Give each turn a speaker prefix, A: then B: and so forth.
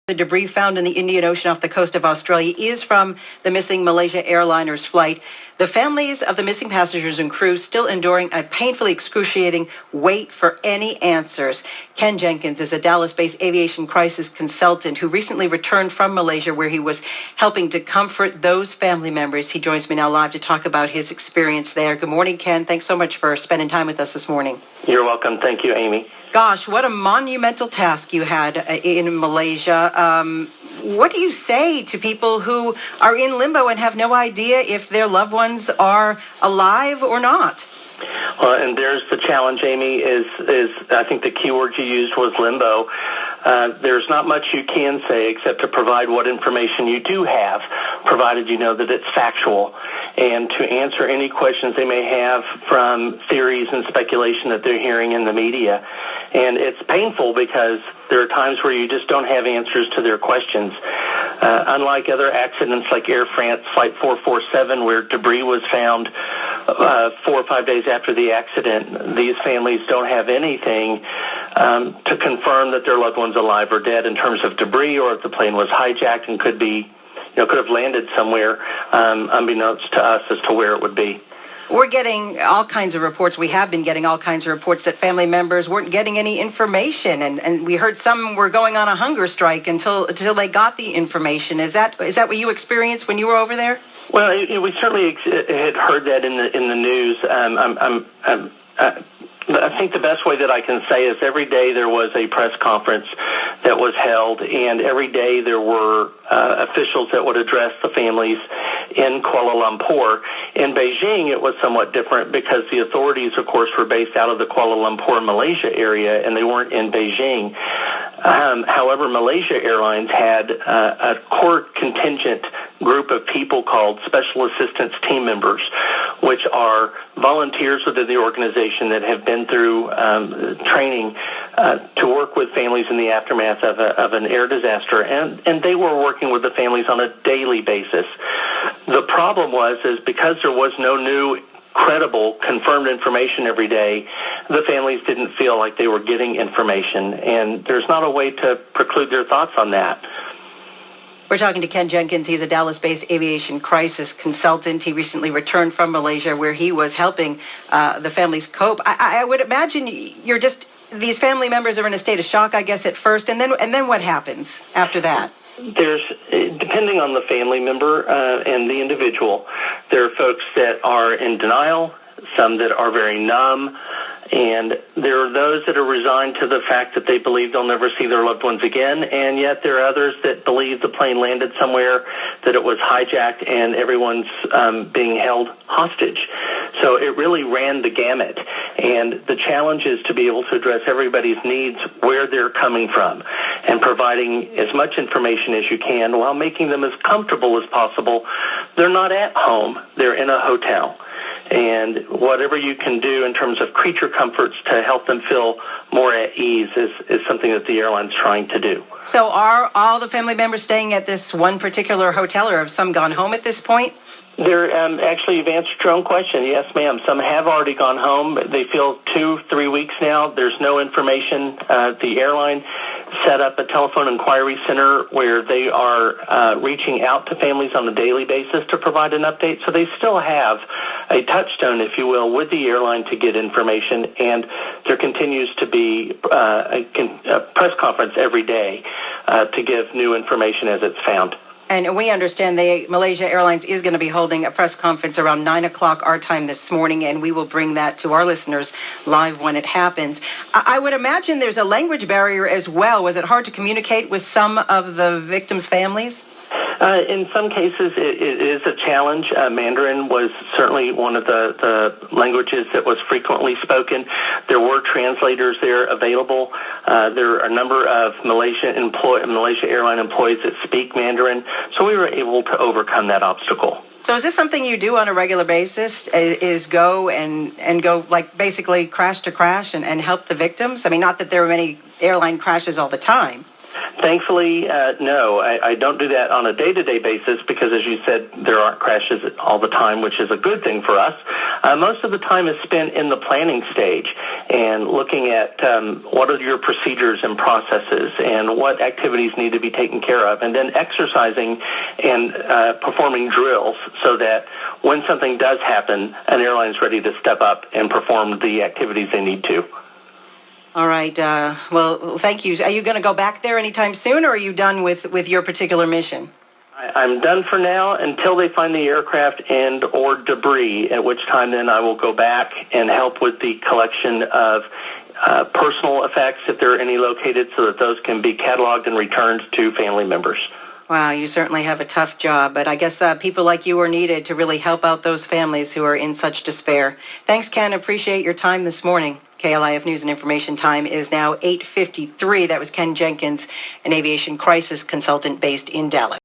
A: The debris found in the Indian Ocean off the coast of Australia is from the missing Malaysia Airlines flight. The families of the missing passengers and crew still enduring a painfully excruciating wait for any answers. Ken Jenkins is a Dallas-based aviation crisis consultant who recently returned from Malaysia, where he was helping to comfort those family members. He joins me now live to talk about his experience there. Good morning, Ken. Thanks so much for spending time with us this morning.
B: You're welcome. Thank you, Amy.
A: Gosh, what a monumental task you had in Malaysia. What do you say to people who are in limbo and have no idea if their loved ones are alive or not?
B: Well, and there's the challenge, Amy, is I think the key word you used was limbo. There's not much you can say except to provide what information you do have, provided you know that it's factual, and to answer any questions they may have from theories and speculation that they're hearing in the media. And it's painful because there are times where you just don't have answers to their questions. Unlike other accidents like Air France Flight 447, where debris was found 4 or 5 days after the accident, these families don't have anything to confirm that their loved one's alive or dead in terms of debris, or if the plane was hijacked and could have landed somewhere unbeknownst to us as to where it would be.
A: We're getting all kinds of reports. We have been getting all kinds of reports that family members weren't getting any information, and we heard some were going on a hunger strike until they got the information. Is that what you experienced when you were over there?
B: Well, we certainly had heard that in the news. I think the best way that I can say is every day there was a press conference that was held, and every day there were officials that would address the families in Kuala Lumpur. In Beijing, it was somewhat different because the authorities, of course, were based out of the Kuala Lumpur, Malaysia area, and they weren't in Beijing. However, Malaysia Airlines had a core contingent group of people called Special Assistance Team Members, which are volunteers within the organization that have been through training to work with families in the aftermath of an air disaster, and they were working with the families on a daily basis. The problem is because there was no new, credible, confirmed information every day, the families didn't feel like they were getting information, and there's not a way to preclude their thoughts on that.
A: We're talking to Ken Jenkins. He's a Dallas-based aviation crisis consultant. He recently returned from Malaysia, where he was helping the families cope. I would imagine these family members are in a state of shock, I guess, at first, and then what happens after that?
B: Depending on the family member and the individual, there are folks that are in denial, some that are very numb, and there are those that are resigned to the fact that they believe they'll never see their loved ones again, and yet there are others that believe the plane landed somewhere, that it was hijacked, and everyone's being held hostage. So it really ran the gamut, and the challenge is to be able to address everybody's needs where they're coming from and providing as much information as you can while making them as comfortable as possible. They're not at home, they're in a hotel. And whatever you can do in terms of creature comforts to help them feel more at ease is something that the airline's trying to do.
A: So are all the family members staying at this one particular hotel, or have some gone home at this point?
B: Actually, you've answered your own question. Yes, ma'am. Some have already gone home. They feel 2-3 weeks now. There's no information. The airline set up a telephone inquiry center where they are reaching out to families on a daily basis to provide an update. So they still have a touchstone, if you will, with the airline to get information. And there continues to be a press conference every day to give new information as it's found.
A: And we understand Malaysia Airlines is going to be holding a press conference around 9 o'clock our time this morning, and we will bring that to our listeners live when it happens. I would imagine there's a language barrier as well. Was it hard to communicate with some of the victims' families?
B: In some cases, it is a challenge. Mandarin was certainly one of the languages that was frequently spoken. There were translators there available. There are a number of Malaysia Airline employees that speak Mandarin, so we were able to overcome that obstacle.
A: So is this something you do on a regular basis, is go and go like basically crash to crash and help the victims? I mean, not that there are many airline crashes all the time.
B: Thankfully, no. I don't do that on a day-to-day basis because, as you said, there aren't crashes all the time, which is a good thing for us. Most of the time is spent in the planning stage and looking at what are your procedures and processes and what activities need to be taken care of, and then exercising and performing drills so that when something does happen, an airline's ready to step up and perform the activities they need to.
A: All right. Well, thank you. Are you going to go back there anytime soon, or are you done with your particular mission?
B: I'm done for now until they find the aircraft and or debris, at which time then I will go back and help with the collection of personal effects, if there are any located, so that those can be cataloged and returned to family members.
A: Wow, you certainly have a tough job, but I guess people like you are needed to really help out those families who are in such despair. Thanks, Ken. Appreciate your time this morning. KLIF News and Information time is now 8:53. That was Ken Jenkins, an aviation crisis consultant based in Dallas.